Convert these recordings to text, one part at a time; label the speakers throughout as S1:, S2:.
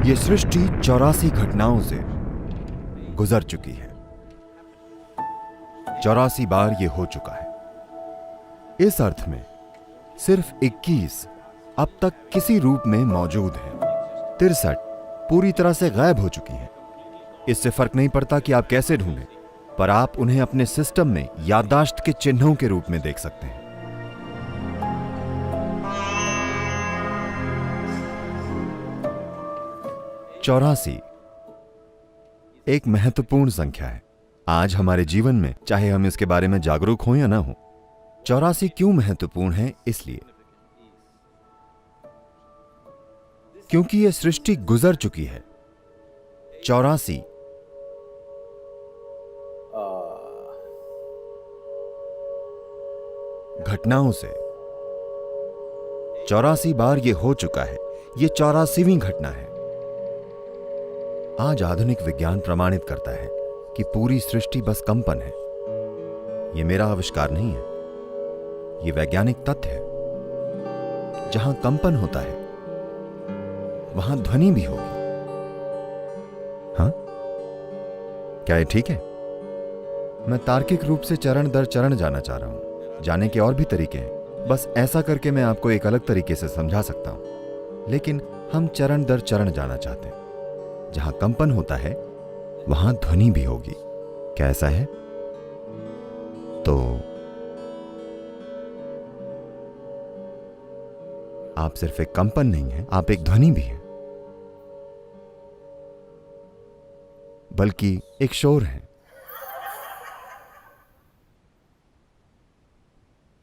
S1: ये सृष्टि 84 घटनाओं से गुजर चुकी है। 84 बार ये हो चुका है। इस अर्थ में सिर्फ 21 अब तक किसी रूप में मौजूद है। 63 पूरी तरह से गायब हो चुकी है। इससे फर्क नहीं पड़ता कि आप कैसे ढूंढें, पर आप उन्हें अपने सिस्टम में याददाश्त के चिन्हों के रूप में देख सकते हैं। चौरासी एक महत्वपूर्ण संख्या है आज हमारे जीवन में, चाहे हम इसके बारे में जागरूक हों या ना हो। 84 क्यों महत्वपूर्ण है? इसलिए क्योंकि यह सृष्टि गुजर चुकी है 84 घटनाओं से। 84 बार यह हो चुका है। यह 84वीं घटना है। आज आधुनिक विज्ञान प्रमाणित करता है कि पूरी सृष्टि बस कंपन है। यह मेरा आविष्कार नहीं है, यह वैज्ञानिक तथ्य है। जहां कंपन होता है वहां ध्वनि भी होगी। हाँ, क्या ये ठीक है? मैं तार्किक रूप से चरण दर चरण जाना चाह रहा हूं। जाने के और भी तरीके हैं, बस ऐसा करके मैं आपको एक अलग तरीके से समझा सकता हूं, लेकिन हम चरण दर चरण जाना चाहते हैं। जहां कंपन होता है वहां ध्वनि भी होगी। क्या ऐसा है? तो आप सिर्फ एक कंपन नहीं हैं, आप एक ध्वनि भी हैं, बल्कि एक शोर है।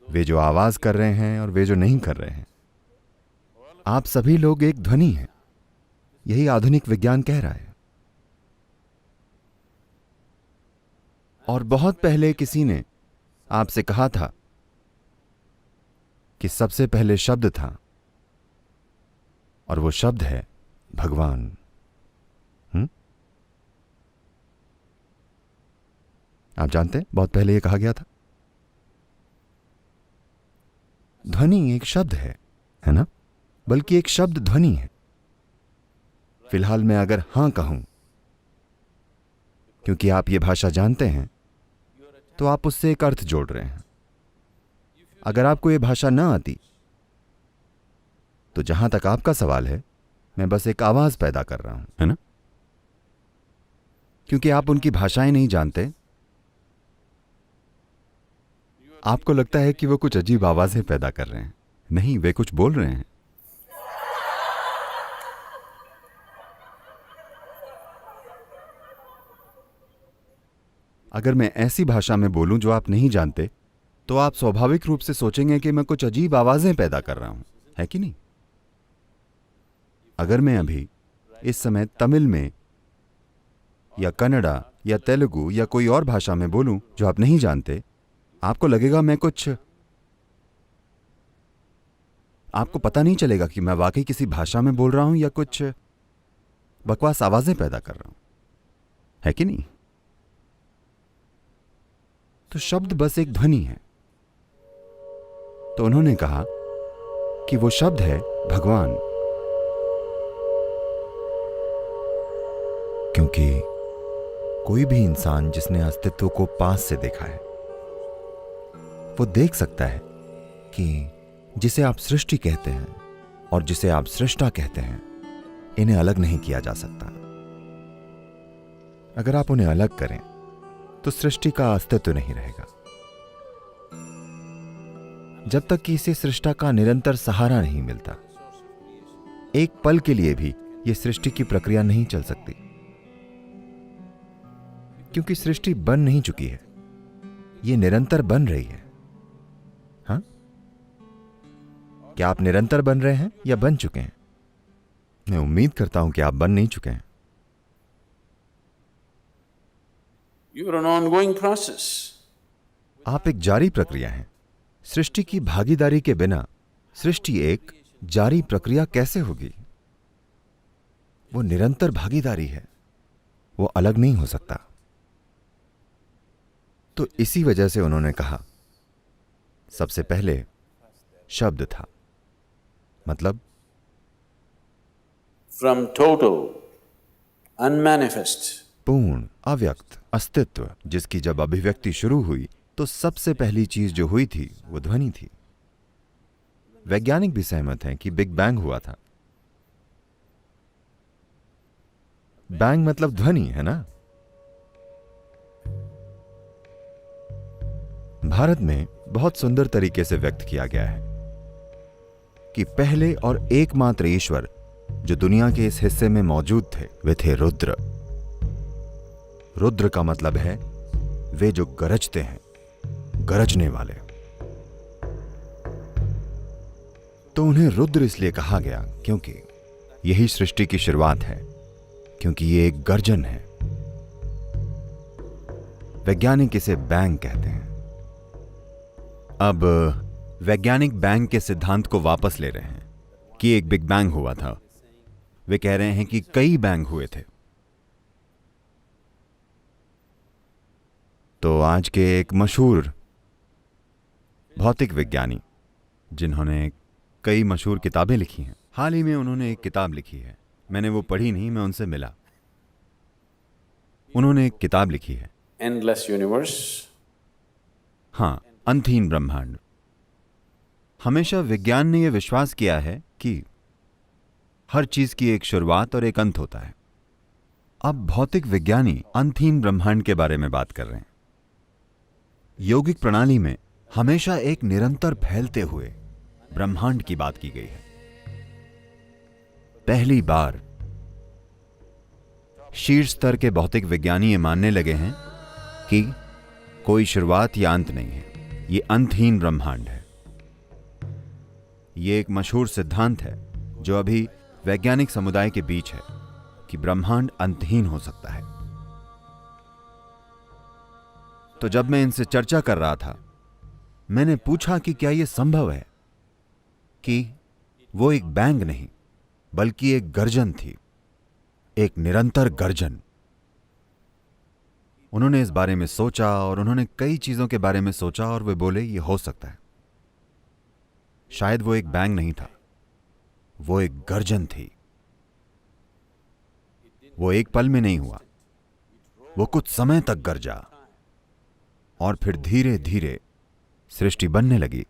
S1: वे जो आवाज कर रहे हैं और वे जो नहीं कर रहे हैं, आप सभी लोग एक ध्वनि हैं। यही आधुनिक विज्ञान कह रहा है। और बहुत पहले किसी ने आपसे कहा था कि सबसे पहले शब्द था, और वो शब्द है भगवान। आप जानते हैं, बहुत पहले ये कहा गया था। ध्वनि एक शब्द है ना? बल्कि एक शब्द ध्वनि है। फिलहाल मैं अगर हां कहूं, क्योंकि आप ये भाषा जानते हैं, तो आप उससे एक अर्थ जोड़ रहे हैं। अगर आपको ये भाषा ना आती, तो जहां तक आपका सवाल है, मैं बस एक आवाज पैदा कर रहा हूं, है ना? क्योंकि आप उनकी भाषाएं नहीं जानते, आपको लगता है कि वो कुछ अजीब आवाजें पैदा कर रहे हैं। नहीं, वे कुछ बोल रहे हैं। अगर मैं ऐसी भाषा में बोलूं जो आप नहीं जानते, तो आप स्वाभाविक रूप से सोचेंगे कि मैं कुछ अजीब आवाजें पैदा कर रहा हूं, है कि नहीं? अगर मैं अभी इस समय तमिल में या कन्नड़ा या तेलुगु या कोई और भाषा में बोलूं जो आप नहीं जानते, आपको लगेगा मैं कुछ, आपको पता नहीं चलेगा कि मैं वाकई किसी भाषा में बोल रहा हूं या कुछ बकवास आवाजें पैदा कर रहा हूं, है कि नहीं? तो शब्द बस एक ध्वनि है। तो उन्होंने कहा कि वो शब्द है भगवान, क्योंकि कोई भी इंसान जिसने अस्तित्व को पास से देखा है, वो देख सकता है कि जिसे आप सृष्टि कहते हैं और जिसे आप सृष्टा कहते हैं, इन्हें अलग नहीं किया जा सकता। अगर आप उन्हें अलग करें तो सृष्टि का अस्तित्व नहीं रहेगा। जब तक कि इसे सृष्टा का निरंतर सहारा नहीं मिलता, एक पल के लिए भी यह सृष्टि की प्रक्रिया नहीं चल सकती, क्योंकि सृष्टि बन नहीं चुकी है, यह निरंतर बन रही है। हाँ, क्या आप निरंतर बन रहे हैं या बन चुके हैं? मैं उम्मीद करता हूं कि आप बन नहीं चुके हैं।
S2: You are an ongoing process.
S1: आप एक जारी प्रक्रिया हैं। सृष्टि की भागीदारी के बिना सृष्टि एक जारी प्रक्रिया कैसे होगी? वो निरंतर भागीदारी है, वो अलग नहीं हो सकता। तो इसी वजह से उन्होंने कहा सबसे पहले शब्द था, मतलब
S2: from total, unmanifest,
S1: पूर्ण अव्यक्त अस्तित्व जिसकी जब अभिव्यक्ति शुरू हुई तो सबसे पहली चीज जो हुई थी वो ध्वनि थी। वैज्ञानिक भी सहमत हैं कि बिग बैंग हुआ था। बैंग मतलब ध्वनि है ना। भारत में बहुत सुंदर तरीके से व्यक्त किया गया है कि पहले और एकमात्र ईश्वर जो दुनिया के इस हिस्से में मौजूद थे वे थे रुद्र। रुद्र का मतलब है वे जो गरजते हैं, गरजने वाले। तो उन्हें रुद्र इसलिए कहा गया क्योंकि यही सृष्टि की शुरुआत है, क्योंकि ये एक गर्जन है। वैज्ञानिक इसे बैंग कहते हैं। अब वैज्ञानिक बैंग के सिद्धांत को वापस ले रहे हैं कि एक बिग बैंग हुआ था। वे कह रहे हैं कि कई बैंग हुए थे। तो आज के एक मशहूर भौतिक विज्ञानी जिन्होंने कई मशहूर किताबें लिखी हैं, हाल ही में उन्होंने एक किताब लिखी है। मैंने वो पढ़ी नहीं, मैं उनसे मिला। उन्होंने एक किताब लिखी है,
S2: endless universe.
S1: हाँ, अंतहीन ब्रह्मांड। हमेशा विज्ञान ने यह विश्वास किया है कि हर चीज की एक शुरुआत और एक अंत होता है। अब भौतिक विज्ञानी अंतहीन ब्रह्मांड के बारे में बात कर रहे हैं। यौगिक प्रणाली में हमेशा एक निरंतर फैलते हुए ब्रह्मांड की बात की गई है। पहली बार शीर्ष स्तर के भौतिक विज्ञानी ये मानने लगे हैं कि कोई शुरुआत या अंत नहीं है, ये अंतहीन ब्रह्मांड है। ये एक मशहूर सिद्धांत है जो अभी वैज्ञानिक समुदाय के बीच है कि ब्रह्मांड अंतहीन हो सकता है। तो जब मैं इनसे चर्चा कर रहा था, मैंने पूछा कि क्या यह संभव है कि वो एक बैंग नहीं बल्कि एक गर्जन थी, एक निरंतर गर्जन। उन्होंने इस बारे में सोचा और उन्होंने कई चीजों के बारे में सोचा और वे बोले ये हो सकता है। शायद वो एक बैंग नहीं था, वो एक गर्जन थी। वो एक पल में नहीं हुआ, वो कुछ समय तक गरजा और फिर धीरे धीरे सृष्टि बनने लगी।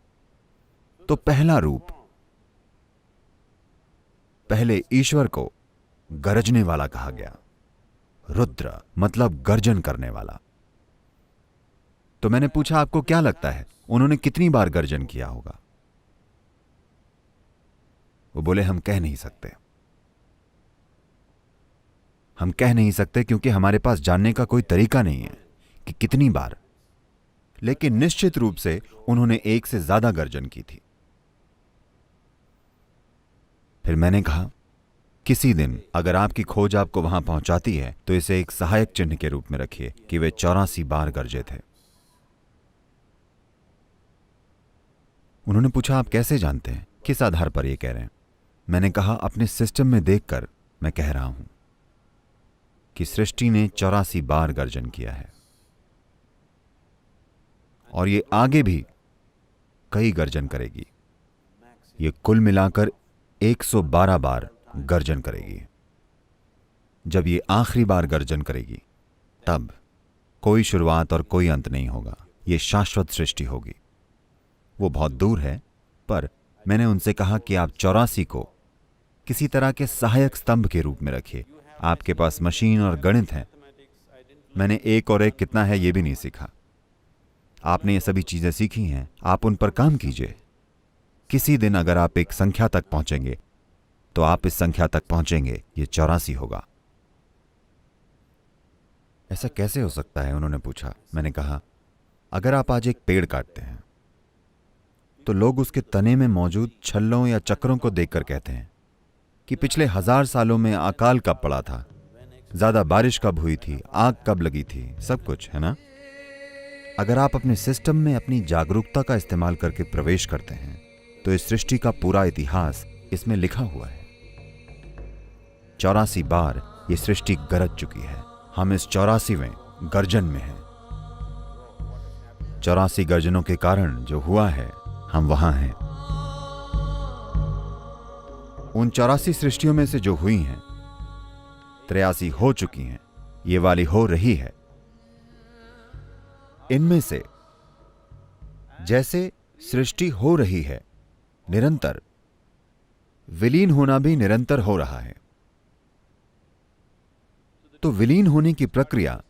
S1: तो पहला रूप, पहले ईश्वर को गरजने वाला कहा गया। रुद्र मतलब गर्जन करने वाला। तो मैंने पूछा आपको क्या लगता है उन्होंने कितनी बार गर्जन किया होगा? वो बोले हम कह नहीं सकते। हम कह नहीं सकते क्योंकि हमारे पास जानने का कोई तरीका नहीं है कि कितनी बार, लेकिन निश्चित रूप से उन्होंने एक से ज्यादा गर्जन की थी। फिर मैंने कहा किसी दिन अगर आपकी खोज आपको वहां पहुंचाती है तो इसे एक सहायक चिन्ह के रूप में रखिए कि वे 84 बार गरजे थे। उन्होंने पूछा आप कैसे जानते हैं, किस आधार पर यह कह रहे हैं? मैंने कहा अपने सिस्टम में देखकर मैं कह रहा हूं कि सृष्टि ने 84 बार गर्जन किया है और ये आगे भी कई गर्जन करेगी। ये कुल मिलाकर 112 बार गर्जन करेगी। जब ये आखिरी बार गर्जन करेगी तब कोई शुरुआत और कोई अंत नहीं होगा, ये शाश्वत सृष्टि होगी। वो बहुत दूर है, पर मैंने उनसे कहा कि आप 84 को किसी तरह के सहायक स्तंभ के रूप में रखिए। आपके पास मशीन और गणित है, मैंने एक और एक कितना है ये भी नहीं सीखा। आपने ये सभी चीजें सीखी हैं, आप उन पर काम कीजिए। किसी दिन अगर आप एक संख्या तक पहुंचेंगे तो आप इस संख्या तक पहुंचेंगे, ये 84 होगा। ऐसा कैसे हो सकता है, उन्होंने पूछा। मैंने कहा अगर आप आज एक पेड़ काटते हैं तो लोग उसके तने में मौजूद छल्लों या चक्रों को देखकर कहते हैं कि पिछले 1000 सालों में अकाल कब पड़ा था, ज्यादा बारिश कब हुई थी, आग कब लगी थी, सब कुछ है ना। अगर आप अपने सिस्टम में अपनी जागरूकता का इस्तेमाल करके प्रवेश करते हैं तो इस सृष्टि का पूरा इतिहास इसमें लिखा हुआ है। 84 बार ये सृष्टि गरज चुकी है। हम इस 84वें गर्जन में हैं। 84 गर्जनों के कारण जो हुआ है, हम वहां हैं। उन 84 सृष्टियों में से जो हुई हैं, 83 हो चुकी हैं, ये वाली हो रही है। इनमें से जैसे सृष्टि हो रही है निरंतर, विलीन होना भी निरंतर हो रहा है। तो विलीन होने की प्रक्रिया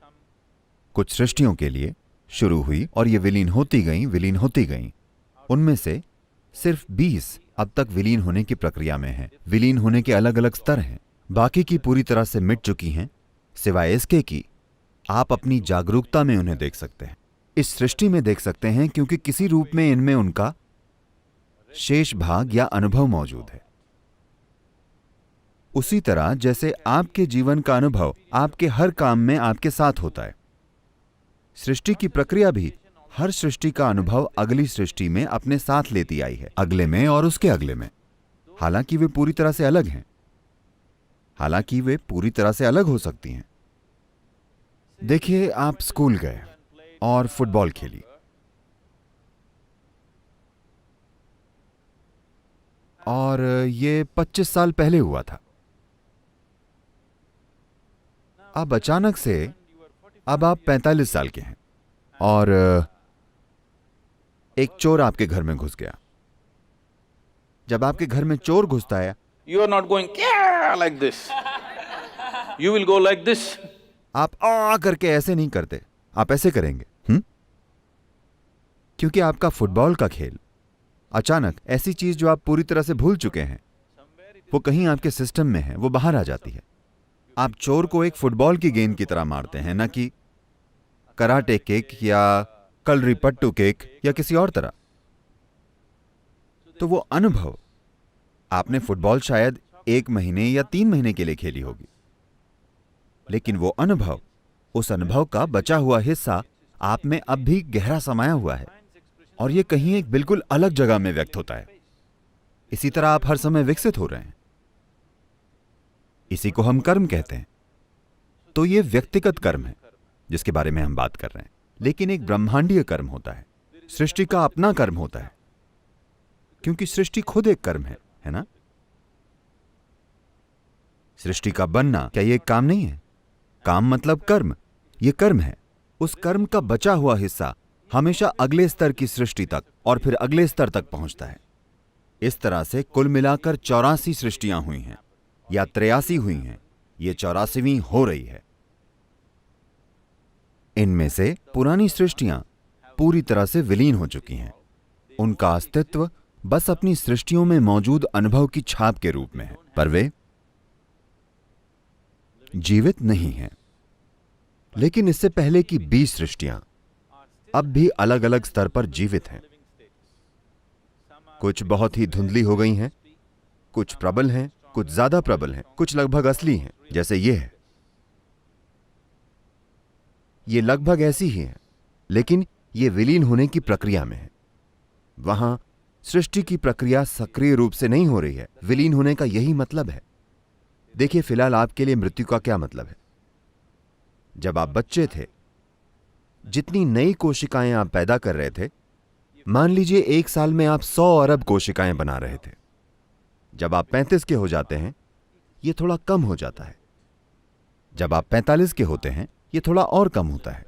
S1: कुछ सृष्टियों के लिए शुरू हुई और ये विलीन होती गईं। उनमें से सिर्फ 20 अब तक विलीन होने की प्रक्रिया में हैं। विलीन होने के अलग अलग स्तर हैं। बाकी की पूरी तरह से मिट चुकी हैं, सिवाय इसके कि आप अपनी जागरूकता में उन्हें देख सकते हैं, इस सृष्टि में देख सकते हैं, क्योंकि किसी रूप में इनमें उनका शेष भाग या अनुभव मौजूद है। उसी तरह जैसे आपके जीवन का अनुभव आपके हर काम में आपके साथ होता है, सृष्टि की प्रक्रिया भी हर सृष्टि का अनुभव अगली सृष्टि में अपने साथ लेती आई है, अगले में और उसके अगले में। हालांकि वे पूरी तरह से अलग हैं, हालांकि वे पूरी तरह से अलग हो सकती हैं। देखिए, आप स्कूल गए और फुटबॉल खेली, और ये 25 साल पहले हुआ था। अब अचानक से अब आप 45 साल के हैं और एक चोर आपके घर में घुस गया। जब आपके घर में चोर घुसता है,
S2: You are not going yeah like this. You will go like this.
S1: आप आ करके ऐसे नहीं करते, आप ऐसे करेंगे। क्योंकि आपका फुटबॉल का खेल अचानक ऐसी चीज जो आप पूरी तरह से भूल चुके हैं, वो कहीं आपके सिस्टम में है, वो बाहर आ जाती है। आप चोर को एक फुटबॉल की गेंद की तरह मारते हैं, न कि कराटे किक या कलरीपट्टू किक या किसी और तरह। तो वो अनुभव आपने फुटबॉल शायद 1 महीने या 3 महीने के लिए खेली होगी, लेकिन वो अनुभव, उस अनुभव का बचा हुआ हिस्सा आप में अब भी गहरा समाया हुआ है और ये कहीं एक बिल्कुल अलग जगह में व्यक्त होता है। इसी तरह आप हर समय विकसित हो रहे हैं। इसी को हम कर्म कहते हैं। तो ये व्यक्तिगत कर्म है जिसके बारे में हम बात कर रहे हैं, लेकिन एक ब्रह्मांडीय कर्म होता है। सृष्टि का अपना कर्म होता है, क्योंकि सृष्टि खुद एक कर्म है ना? सृष्टि का बनना क्या ये एक काम नहीं है? काम मतलब कर्म, ये कर्म है। उस कर्म का बचा हुआ हिस्सा हमेशा अगले स्तर की सृष्टि तक और फिर अगले स्तर तक पहुंचता है। इस तरह से कुल मिलाकर 84 सृष्टियां हुई हैं या 83 हुई हैं। ये 84वीं हो रही है। इनमें से पुरानी सृष्टियां पूरी तरह से विलीन हो चुकी हैं। उनका अस्तित्व बस अपनी सृष्टियों में मौजूद अनुभव की छाप के रूप में है, पर वे जीवित नहीं हैं। लेकिन इससे पहले की 20 सृष्टियां अब भी अलग अलग स्तर पर जीवित हैं। कुछ बहुत ही धुंधली हो गई हैं, कुछ प्रबल हैं, कुछ ज्यादा प्रबल हैं, कुछ लगभग असली हैं, जैसे ये है। ये लगभग ऐसी ही है, लेकिन ये विलीन होने की प्रक्रिया में है। वहां सृष्टि की प्रक्रिया सक्रिय रूप से नहीं हो रही है। विलीन होने का यही मतलब है। देखिए, फिलहाल आपके लिए मृत्यु का क्या मतलब है? जब आप बच्चे थे, जितनी नई कोशिकाएं आप पैदा कर रहे थे, मान लीजिए 1 साल में आप 100 अरब कोशिकाएं बना रहे थे। जब आप 35 के हो जाते हैं, यह थोड़ा कम हो जाता है। जब आप 45 के होते हैं, यह थोड़ा और कम होता है।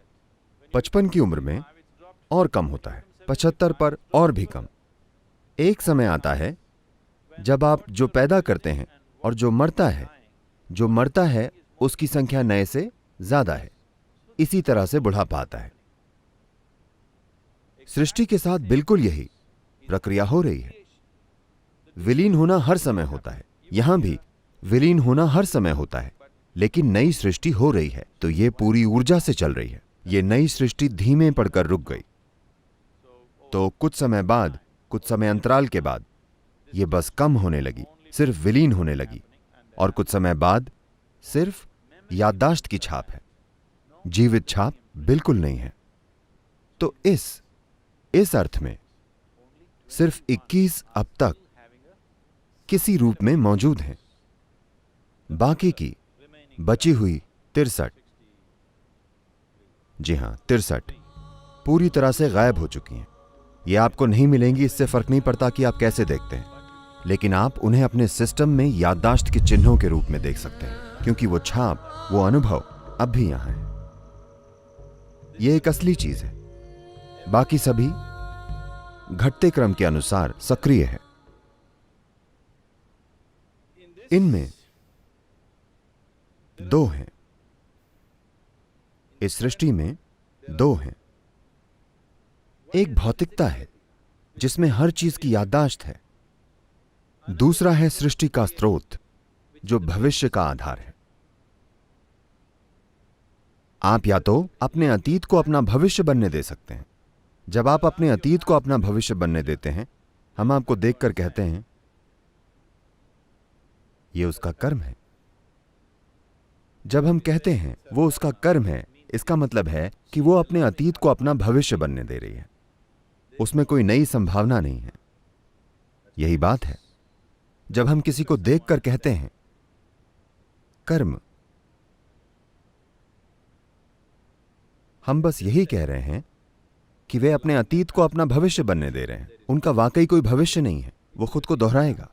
S1: 55 की उम्र में और कम होता है, 75 पर और भी कम। एक समय आता है जब आप जो पैदा करते हैं और जो मरता है उसकी संख्या नए से ज्यादा है। इसी तरह से बुढ़ापा आता है। सृष्टि के साथ बिल्कुल यही प्रक्रिया हो रही है। विलीन होना हर समय होता है, यहां भी विलीन होना हर समय होता है, लेकिन नई सृष्टि हो रही है तो यह पूरी ऊर्जा से चल रही है। यह नई सृष्टि धीमे पड़कर रुक गई, तो कुछ समय बाद, कुछ समय अंतराल के बाद यह बस कम होने लगी, सिर्फ विलीन होने लगी, और कुछ समय बाद सिर्फ याददाश्त की छाप है, जीवित छाप बिल्कुल नहीं है। तो इस अर्थ में सिर्फ 21 अब तक किसी रूप में मौजूद हैं। बाकी की बची हुई 63, जी हां 63 पूरी तरह से गायब हो चुकी हैं। ये आपको नहीं मिलेंगी, इससे फर्क नहीं पड़ता कि आप कैसे देखते हैं। लेकिन आप उन्हें अपने सिस्टम में याददाश्त के चिन्हों के रूप में देख सकते हैं, क्योंकि वो छाप, वो अनुभव अब भी यहां है। ये एक असली चीज है। बाकी सभी घटते क्रम के अनुसार सक्रिय है। इनमें दो हैं, इस सृष्टि में दो हैं। एक भौतिकता है जिसमें हर चीज की याददाश्त है, दूसरा है सृष्टि का स्रोत जो भविष्य का आधार है। आप या तो अपने अतीत को अपना भविष्य बनने दे सकते हैं। जब आप अपने अतीत को अपना भविष्य बनने देते हैं, हम आपको देखकर कहते हैं यह उसका कर्म है। जब हम कहते हैं वो उसका कर्म है, इसका मतलब है कि वो अपने अतीत को अपना भविष्य बनने दे रही है। उसमें कोई नई संभावना नहीं है। यही बात है जब हम किसी को देखकर कहते हैं कर्म। हम बस यही कह रहे हैं कि वे अपने अतीत को अपना भविष्य बनने दे रहे हैं। उनका वाकई कोई भविष्य नहीं है, वो खुद को दोहराएगा।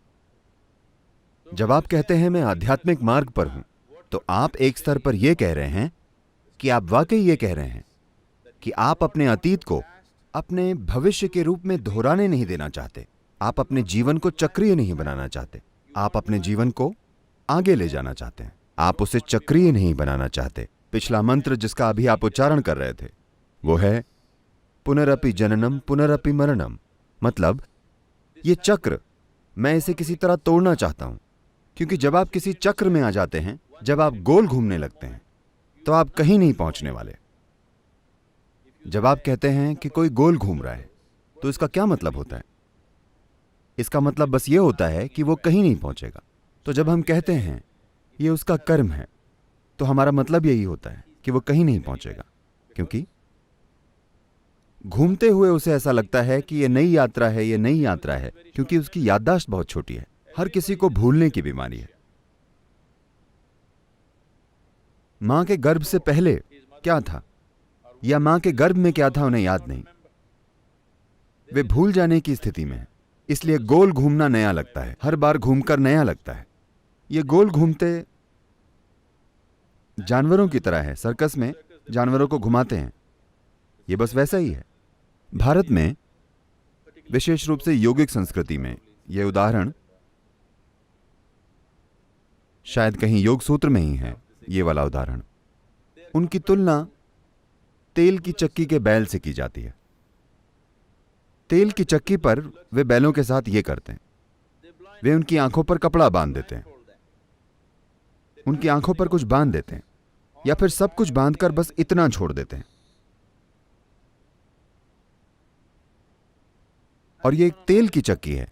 S1: जब आप कहते हैं मैं आध्यात्मिक मार्ग पर हूं, तो आप एक स्तर पर यह कह रहे हैं कि आप वाकई ये कह रहे हैं कि आप अपने अतीत को अपने भविष्य के रूप में दोहराने नहीं देना चाहते। आप अपने जीवन को चक्रीय नहीं बनाना चाहते। आप अपने जीवन को आगे ले जाना चाहते हैं। आप उसे चक्रीय नहीं बनाना चाहते। पिछला मंत्र जिसका अभी आप उच्चारण कर रहे थे वो है पुनरपि जननम पुनरपि मरणम। मतलब ये चक्र, मैं इसे किसी तरह तोड़ना चाहता हूं, क्योंकि जब आप किसी चक्र में आ जाते हैं, जब आप गोल घूमने लगते हैं, तो आप कहीं नहीं पहुंचने वाले। जब आप कहते हैं कि कोई गोल घूम रहा है, तो इसका क्या मतलब होता है? इसका मतलब बस ये होता है कि वो कहीं नहीं पहुंचेगा। तो जब हम कहते हैं ये उसका कर्म है, तो हमारा मतलब यही होता है कि वो कहीं नहीं पहुंचेगा, क्योंकि घूमते हुए उसे ऐसा लगता है कि ये नई यात्रा है, ये नई यात्रा है, क्योंकि उसकी याददाश्त बहुत छोटी है। हर किसी को भूलने की बीमारी है। मां के गर्भ से पहले क्या था या मां के गर्भ में क्या था उन्हें याद नहीं। वे भूल जाने की स्थिति में है। इसलिए गोल घूमना नया लगता है, हर बार घूमकर नया लगता है। ये गोल घूमते जानवरों की तरह है। सर्कस में जानवरों को घुमाते हैं, ये बस वैसा ही है। भारत में विशेष रूप से योगिक संस्कृति में यह उदाहरण शायद कहीं योग सूत्र में ही है। ये वाला उदाहरण, उनकी तुलना तेल की चक्की के बैल से की जाती है। तेल की चक्की पर वे बैलों के साथ ये करते हैं, वे उनकी आंखों पर कपड़ा बांध देते हैं, उनकी आंखों पर कुछ बांध देते हैं, या फिर सब कुछ बांधकर बस इतना छोड़ देते हैं। और ये एक तेल की चक्की है,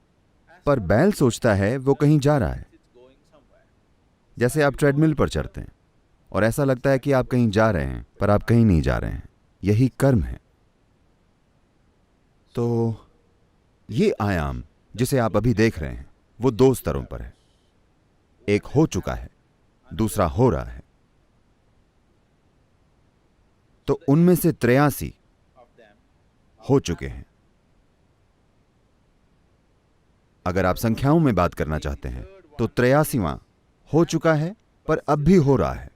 S1: पर बैल सोचता है वो कहीं जा रहा है। जैसे आप ट्रेडमिल पर चढ़ते हैं और ऐसा लगता है कि आप कहीं जा रहे हैं, पर आप कहीं नहीं जा रहे हैं। यही कर्म है। तो ये आयाम जिसे आप अभी देख रहे हैं वो दो स्तरों पर है। एक हो चुका है, दूसरा हो रहा है। तो उनमें से 83 हो चुके हैं। अगर आप संख्याओं में बात करना चाहते हैं तो 83वां हो चुका है, पर अब भी हो रहा है।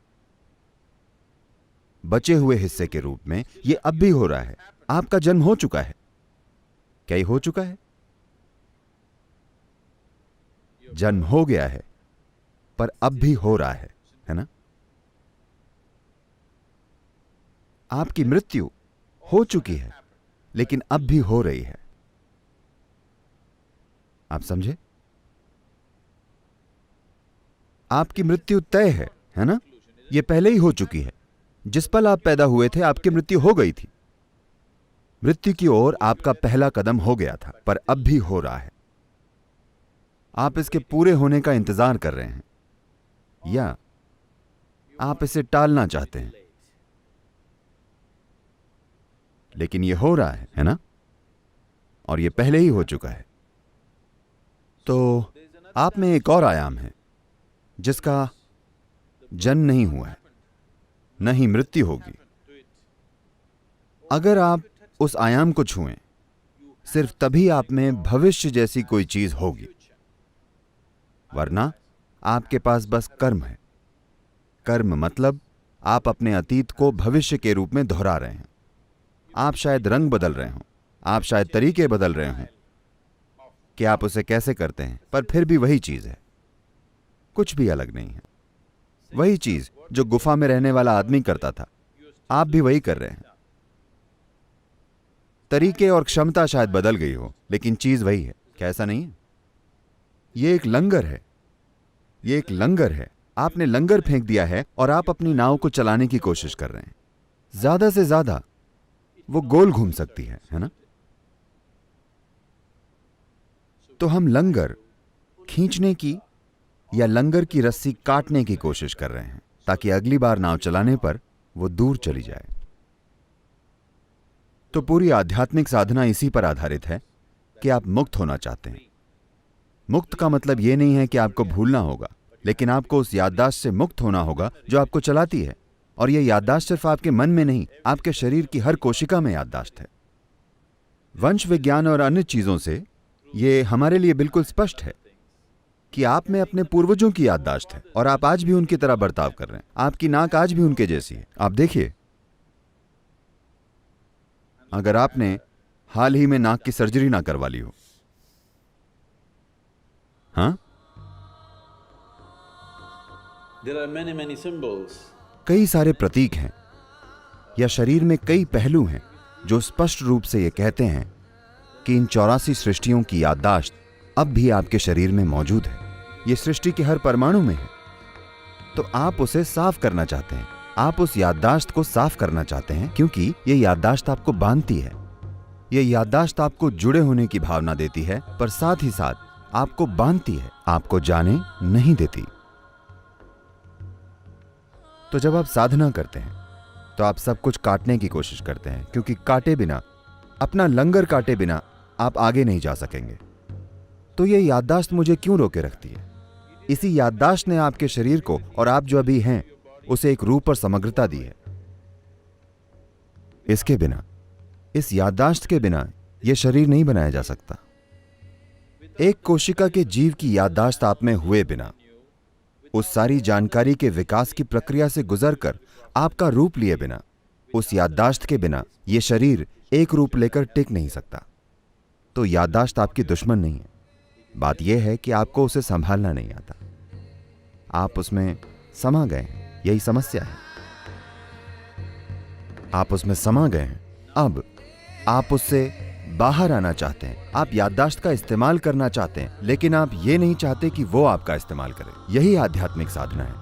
S1: बचे हुए हिस्से के रूप में यह अब भी हो रहा है। आपका जन्म हो चुका है। क्या ये हो चुका है? जन्म हो गया है, पर अब भी हो रहा है ना? आपकी मृत्यु हो चुकी है, लेकिन अब भी हो रही है। आप समझे? आपकी मृत्यु तय है ना? यह पहले ही हो चुकी है। जिस पल आप पैदा हुए थे आपकी मृत्यु हो गई थी। मृत्यु की ओर आपका पहला कदम हो गया था, पर अब भी हो रहा है। आप इसके पूरे होने का इंतजार कर रहे हैं, या आप इसे टालना चाहते हैं, लेकिन यह हो रहा है ना? और यह पहले ही हो चुका है। तो आप में एक और आयाम है जिसका जन्म नहीं हुआ है, न ही मृत्यु होगी। अगर आप उस आयाम को छुएं, सिर्फ तभी आप में भविष्य जैसी कोई चीज होगी। वरना आपके पास बस कर्म है। कर्म मतलब आप अपने अतीत को भविष्य के रूप में दोहरा रहे हैं। आप शायद रंग बदल रहे हों, आप शायद तरीके बदल रहे हों कि आप उसे कैसे करते हैं, पर फिर भी वही चीज है, कुछ भी अलग नहीं है। वही चीज जो गुफा में रहने वाला आदमी करता था, आप भी वही कर रहे हैं। तरीके और क्षमता शायद बदल गई हो, लेकिन चीज वही है। क्या ऐसा नहीं है? ये एक लंगर है, ये एक लंगर है। आपने लंगर फेंक दिया है और आप अपनी नाव को चलाने की कोशिश कर रहे हैं। ज्यादा से ज्यादा वो गोल घूम सकती है ना? तो हम लंगर खींचने की या लंगर की रस्सी काटने की कोशिश कर रहे हैं ताकि अगली बार नाव चलाने पर वो दूर चली जाए। तो पूरी आध्यात्मिक साधना इसी पर आधारित है कि आप मुक्त होना चाहते हैं। मुक्त का मतलब यह नहीं है कि आपको भूलना होगा, लेकिन आपको उस याददाश्त से मुक्त होना होगा जो आपको चलाती है। और यह याददाश्त सिर्फ आपके मन में नहीं, आपके शरीर की हर कोशिका में याददाश्त है। वंश विज्ञान और अन्य चीजों से यह हमारे लिए बिल्कुल स्पष्ट है कि आप में अपने पूर्वजों की याददाश्त है और आप आज भी उनकी तरह बर्ताव कर रहे हैं। आपकी नाक आज भी उनके जैसी है। आप देखिए, अगर आपने हाल ही में नाक की सर्जरी ना करवा ली हो, हाँ,
S2: There are many symbols.
S1: कई सारे प्रतीक हैं या शरीर में कई पहलू हैं जो स्पष्ट रूप से ये कहते हैं कि इन 84 सृष्टियों की याददाश्त अब भी आपके शरीर में मौजूद है। ये सृष्टि के हर परमाणु में है। तो आप उसे साफ करना चाहते हैं, आप उस याददाश्त को साफ करना चाहते हैं, क्योंकि ये याददाश्त आपको बांधती है। ये याददाश्त आपको जुड़े होने की भावना देती है, पर साथ ही साथ आपको बांधती है, आपको जाने नहीं देती। तो जब आप साधना करते हैं तो आप सब कुछ काटने की कोशिश करते हैं, क्योंकि काटे बिना, अपना लंगर काटे बिना आप आगे नहीं जा सकेंगे। तो ये याददाश्त मुझे क्यों रोके रखती है? इसी याददाश्त ने आपके शरीर को और आप जो अभी हैं उसे एक रूप और समग्रता दी है। इसके बिना, इस याददाश्त के बिना यह शरीर नहीं बनाया जा सकता। एक कोशिका के जीव की याददाश्त आप में हुए बिना, उस सारी जानकारी के विकास की प्रक्रिया से गुजरकर आपका रूप लिए बिना, उस याददाश्त के बिना यह शरीर एक रूप लेकर टिक नहीं सकता। तो याददाश्त आपकी दुश्मन नहीं है। बात यह है कि आपको उसे संभालना नहीं आता। आप उसमें समा गए हैं, यही समस्या है। आप उसमें समा गए हैं, अब आप उससे बाहर आना चाहते हैं। आप याददाश्त का इस्तेमाल करना चाहते हैं, लेकिन आप ये नहीं चाहते कि वो आपका इस्तेमाल करे। यही आध्यात्मिक साधना है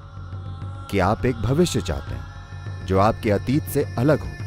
S1: कि आप एक भविष्य चाहते हैं जो आपके अतीत से अलग हो।